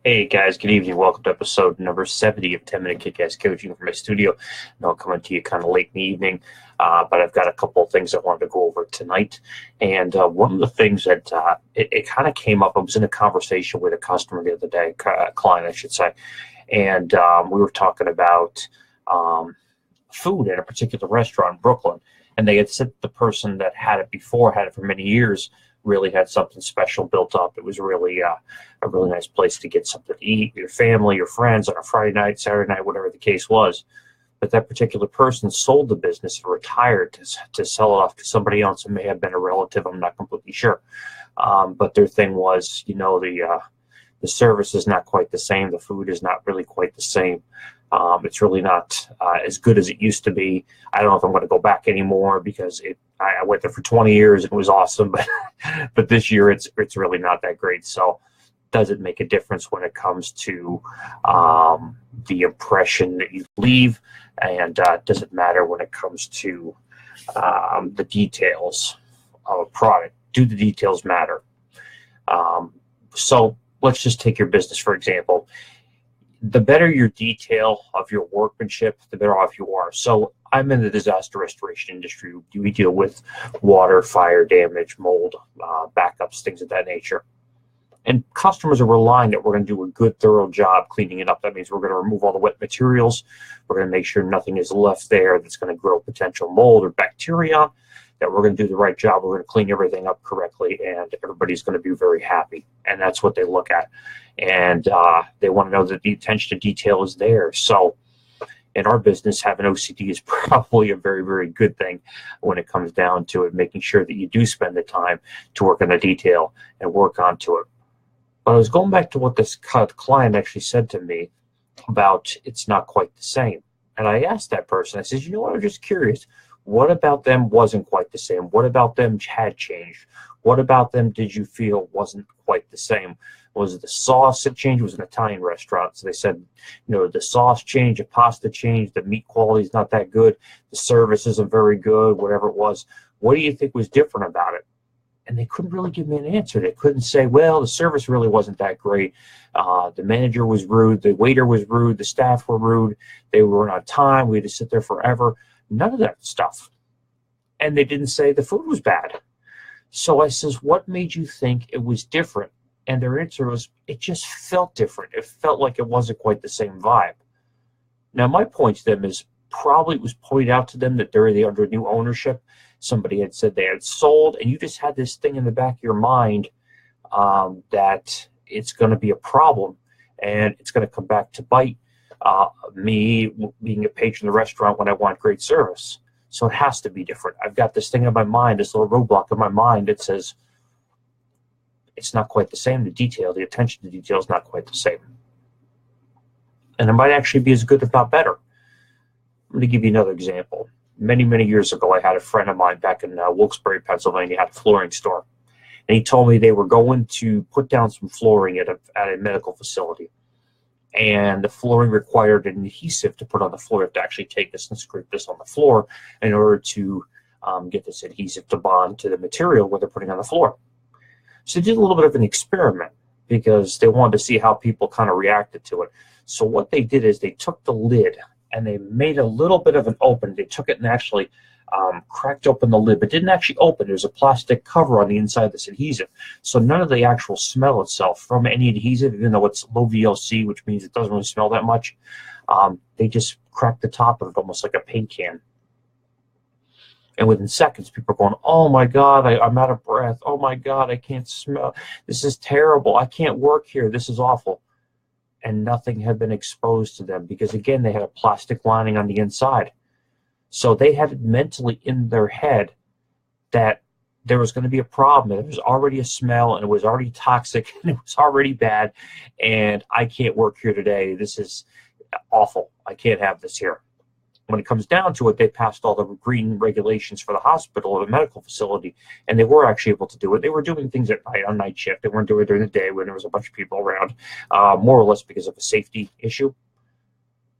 Hey guys, good evening. Welcome to episode number 70 of 10-Minute Kick-Ass Coaching from my studio. And I'll come to you kind of late in the evening, but I've got a couple of things I wanted to go over tonight. And one of the things that it kind of came up, I was in a conversation with a customer the other day, a client I should say, and we were talking about food at a particular restaurant in Brooklyn. And they had said the person that had it before, had it for many years, really had something special built up. It was really a really nice place to get something to eat, your family, your friends on a Friday night, Saturday night, whatever the case was. But that particular person sold the business and retired to sell it off to somebody else. It may have been a relative. I'm not completely sure. But their thing was, the service is not quite the same. The food is not really quite the same. It's really not as good as it used to be. I don't know if I'm going to go back anymore because I went there for 20 years and it was awesome, but this year it's really not that great. So does it make a difference when it comes to the impression that you leave, and does it matter when it comes to the details of a product? Do the details matter? So let's just take your business, for example. The better your detail of your workmanship, the better off you are. So I'm in the disaster restoration industry. We deal with water, fire damage, mold, backups, things of that nature. And customers are relying that we're going to do a good, thorough job cleaning it up. That means we're going to remove all the wet materials. We're going to make sure nothing is left there that's going to grow potential mold or bacteria, that we're going to do the right job. We're going to clean everything up correctly, and everybody's going to be very happy. And that's what they look at. And they want to know that the attention to detail is there. So in our business, having OCD is probably a very, very good thing when it comes down to it, making sure that you do spend the time to work on the detail and work onto it. But I was going back to what this client actually said to me about it's not quite the same. And I asked that person, I said, you know what, I'm just curious. What about them wasn't quite the same? What about them had changed? What about them did you feel wasn't quite the same? Was it the sauce that changed? It was an Italian restaurant. So they said, the sauce changed, the pasta changed, the meat quality is not that good, the service isn't very good, whatever it was. What do you think was different about it? And they couldn't really give me an answer. They couldn't say, well, the service really wasn't that great. The manager was rude. The waiter was rude. The staff were rude. They weren't on time. We had to sit there forever. None of that stuff. And they didn't say the food was bad. So I says, what made you think it was different? And their answer was, it just felt different. It felt like it wasn't quite the same vibe. Now, my point to them is probably it was pointed out to them that they're under new ownership. Somebody had said they had sold, and you just had this thing in the back of your mind that it's going to be a problem, and it's going to come back to bite me being a patron of the restaurant when I want great service. So it has to be different. I've got this thing in my mind, this little roadblock in my mind that says it's not quite the same. The detail, the attention to detail is not quite the same. And it might actually be as good, if not better. I'm going to give you another example. Many, many years ago, I had a friend of mine back in Wilkes-Barre, Pennsylvania, had a flooring store. And he told me they were going to put down some flooring at a medical facility. And the flooring required an adhesive to put on the floor. You have to actually take this and scrape this on the floor in order to get this adhesive to bond to the material where they're putting on the floor. So they did a little bit of an experiment because they wanted to see how people kind of reacted to it. So what they did is they took the lid and they made a little bit of an open. They took it and actually cracked open the lid, but didn't actually open. There's a plastic cover on the inside of this adhesive. So none of the actual smell itself from any adhesive, even though it's low VOC, which means it doesn't really smell that much, they just cracked the top of it almost like a paint can. And within seconds, people are going, oh, my God, I'm out of breath. Oh, my God, I can't smell. This is terrible. I can't work here. This is awful. And nothing had been exposed to them because, again, they had a plastic lining on the inside. So they had it mentally in their head that there was going to be a problem. There was already a smell, and it was already toxic, and it was already bad, and I can't work here today. This is awful. I can't have this here. When it comes down to it, they passed all the green regulations for the hospital or the medical facility, and they were actually able to do it. They were doing things at night, on night shift. They weren't doing it during the day when there was a bunch of people around, more or less because of a safety issue.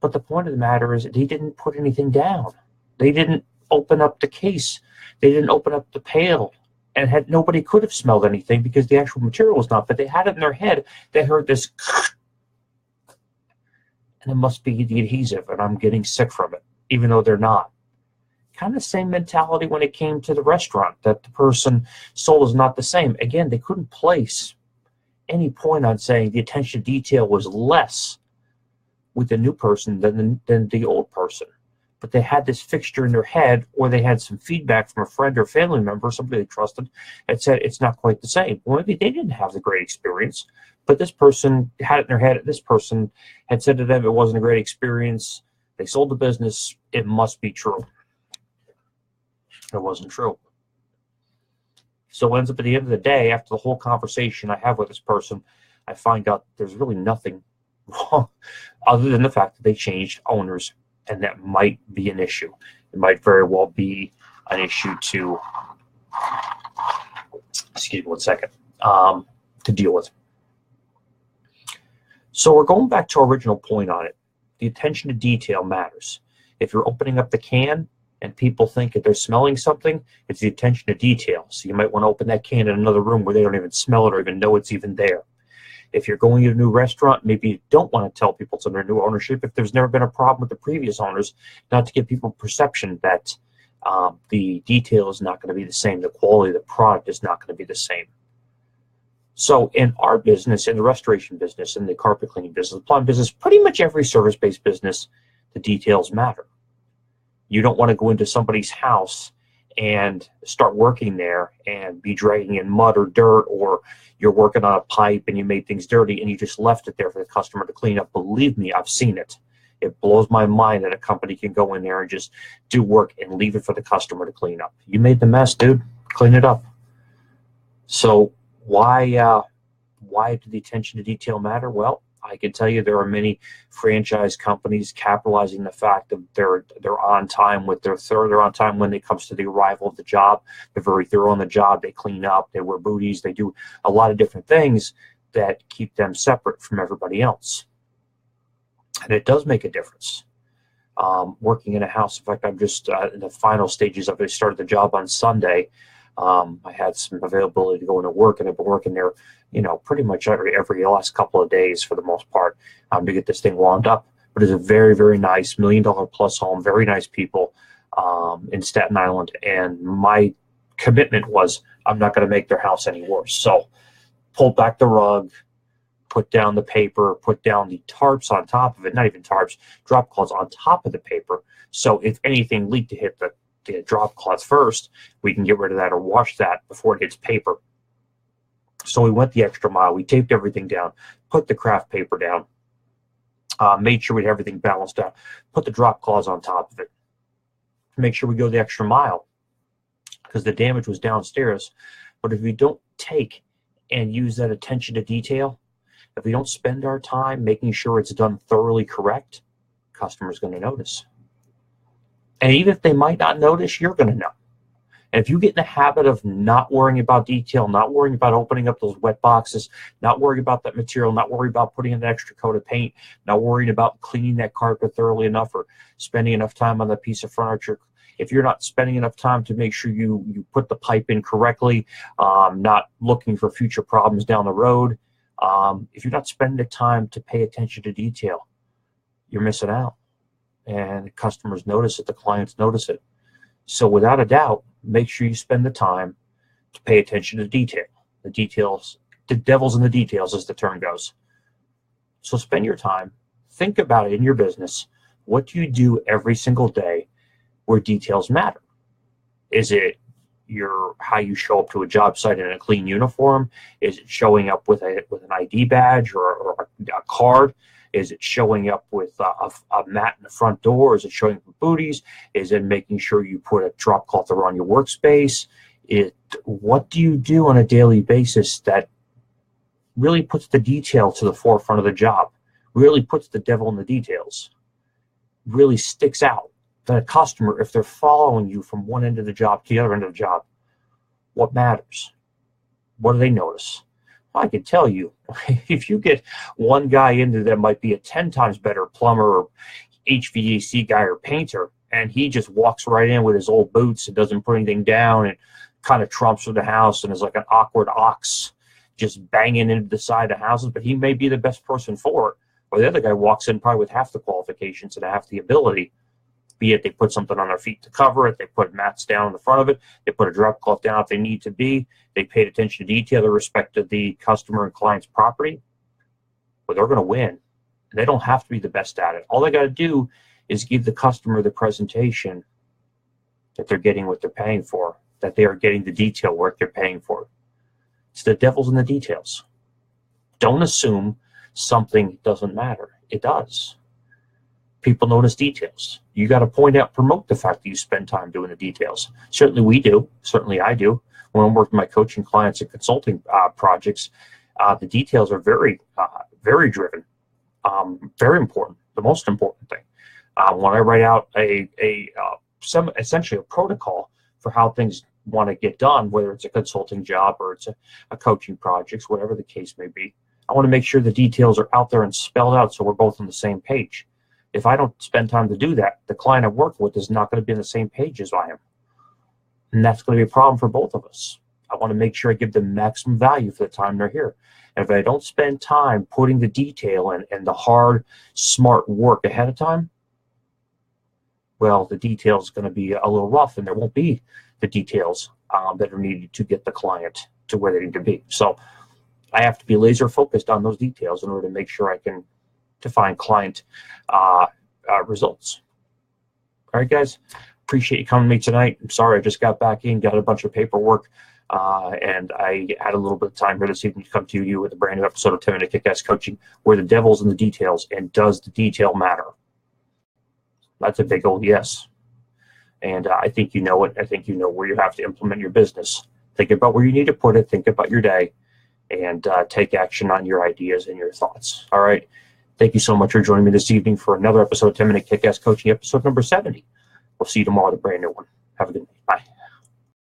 But the point of the matter is they didn't put anything down. They didn't open up the case. They didn't open up the pail. And nobody could have smelled anything because the actual material was not. But they had it in their head. They heard this and it must be the adhesive, and I'm getting sick from it, even though they're not. Kind of the same mentality when it came to the restaurant, that the person sold is not the same. Again, they couldn't place any point on saying the attention to detail was less with the new person than the old person. But they had this fixture in their head, or they had some feedback from a friend or family member, somebody they trusted, that said it's not quite the same. Well, maybe they didn't have the great experience, but this person had it in their head. This person had said to them it wasn't a great experience. They sold the business. It must be true. It wasn't true. So it ends up at the end of the day, after the whole conversation I have with this person, I find out there's really nothing wrong other than the fact that they changed owners, and that might be an issue. It might very well be an issue to, excuse me one second, to deal with. So we're going back to our original point on it. The attention to detail matters. If you're opening up the can and people think that they're smelling something, it's the attention to detail. So you might want to open that can in another room where they don't even smell it or even know it's even there. If you're going to a new restaurant, maybe you don't want to tell people it's under new ownership if there's never been a problem with the previous owners, not to give people perception that the detail is not going to be the same, the quality of the product is not going to be the same. So in our business, in the restoration business, in the carpet cleaning business, the plumbing business, pretty much every service-based business, the details matter. You don't want to go into somebody's house and start working there and be dragging in mud or dirt, or you're working on a pipe and you made things dirty and you just left it there for the customer to clean up. Believe me, I've seen it. It blows my mind that a company can go in there and just do work and leave it for the customer to clean up. You made the mess, dude. Clean it up. So why do the attention to detail matter? Well, I can tell you there are many franchise companies capitalizing the fact that they're on time with they're on time when it comes to the arrival of the job. They're very thorough on the job. They clean up. They wear booties. They do a lot of different things that keep them separate from everybody else. And it does make a difference. Working in a house, in fact, I'm just in the final stages of it. I started the job on Sunday. I had some availability to go into work, and I've been working there, pretty much every last couple of days for the most part, to get this thing wound up. But it's a very, very nice $1 million plus home, very nice people in Staten Island. And my commitment was I'm not going to make their house any worse. So pulled back the rug, put down the paper, put down the tarps on top of it, not even tarps, drop cloths on top of the paper. So if anything leaked to hit the drop cloth first, we can get rid of that or wash that before it hits paper. So we went the extra mile. We taped everything down, put the craft paper down, made sure we had everything balanced out, put the drop cloths on top of it to make sure we go the extra mile, because the damage was downstairs. But if we don't take and use that attention to detail, if we don't spend our time making sure it's done thoroughly correct, customer's going to notice. And even if they might not notice, you're going to know. And if you get in the habit of not worrying about detail, not worrying about opening up those wet boxes, not worrying about that material, not worrying about putting in an extra coat of paint, not worrying about cleaning that carpet thoroughly enough or spending enough time on that piece of furniture, if you're not spending enough time to make sure you put the pipe in correctly, not looking for future problems down the road, if you're not spending the time to pay attention to detail, you're missing out. And the customers notice it, the clients notice it. So without a doubt, make sure you spend the time to pay attention to detail. The details, the devil's in the details, as the term goes. So spend your time, think about it in your business. What do you do every single day where details matter? Is it how you show up to a job site in a clean uniform? Is it showing up with an ID badge or a card? Is it showing up with a mat in the front door? Is it showing up with booties? Is it making sure you put a drop cloth around your workspace? What do you do on a daily basis that really puts the detail to the forefront of the job, really puts the devil in the details, really sticks out? That a customer, if they're following you from one end of the job to the other end of the job, what matters? What do they notice? Well, I can tell you, if you get one guy into that might be a 10 times better plumber or HVAC guy or painter, and he just walks right in with his old boots and doesn't put anything down and kind of trumps with the house and is like an awkward ox just banging into the side of houses, but he may be the best person for it. Or the other guy walks in probably with half the qualifications and half the ability, be it they put something on their feet to cover it, they put mats down in the front of it, they put a drop cloth down if they need to be, they paid attention to detail with respect to the customer and client's property. Well, they're going to win. They don't have to be the best at it. All they got to do is give the customer the presentation that they're getting what they're paying for, that they are getting the detail work they're paying for. It's the devil's in the details. Don't assume something doesn't matter. It does. People notice details. You got to point out, promote the fact that you spend time doing the details. Certainly we do. Certainly I do. When I'm working with my coaching clients and consulting projects, the details are very, very driven. Very important. The most important thing. When I write out essentially a protocol for how things want to get done, whether it's a consulting job or it's a coaching project, whatever the case may be, I want to make sure the details are out there and spelled out so we're both on the same page. If I don't spend time to do that, the client I'm working with is not going to be on the same page as I am. And that's going to be a problem for both of us. I want to make sure I give them maximum value for the time they're here. And if I don't spend time putting the detail in and the hard, smart work ahead of time, well, the detail is going to be a little rough and there won't be the details that are needed to get the client to where they need to be. So I have to be laser focused on those details in order to make sure I can define client results. All right, guys, appreciate you coming to me tonight. I'm sorry I just got back in, got a bunch of paperwork, and I had a little bit of time here this evening to come to you with a brand new episode of 10-Minute Kick-Ass Coaching, where the devil's in the details, and does the detail matter? That's a big old yes. And I think you know it. I think you know where you have to implement your business. Think about where you need to put it. Think about your day, and take action on your ideas and your thoughts. All right. Thank you so much for joining me this evening for another episode of 10-Minute Kick-Ass Coaching, episode number 70. We'll see you tomorrow with a brand new one. Have a good night. Bye.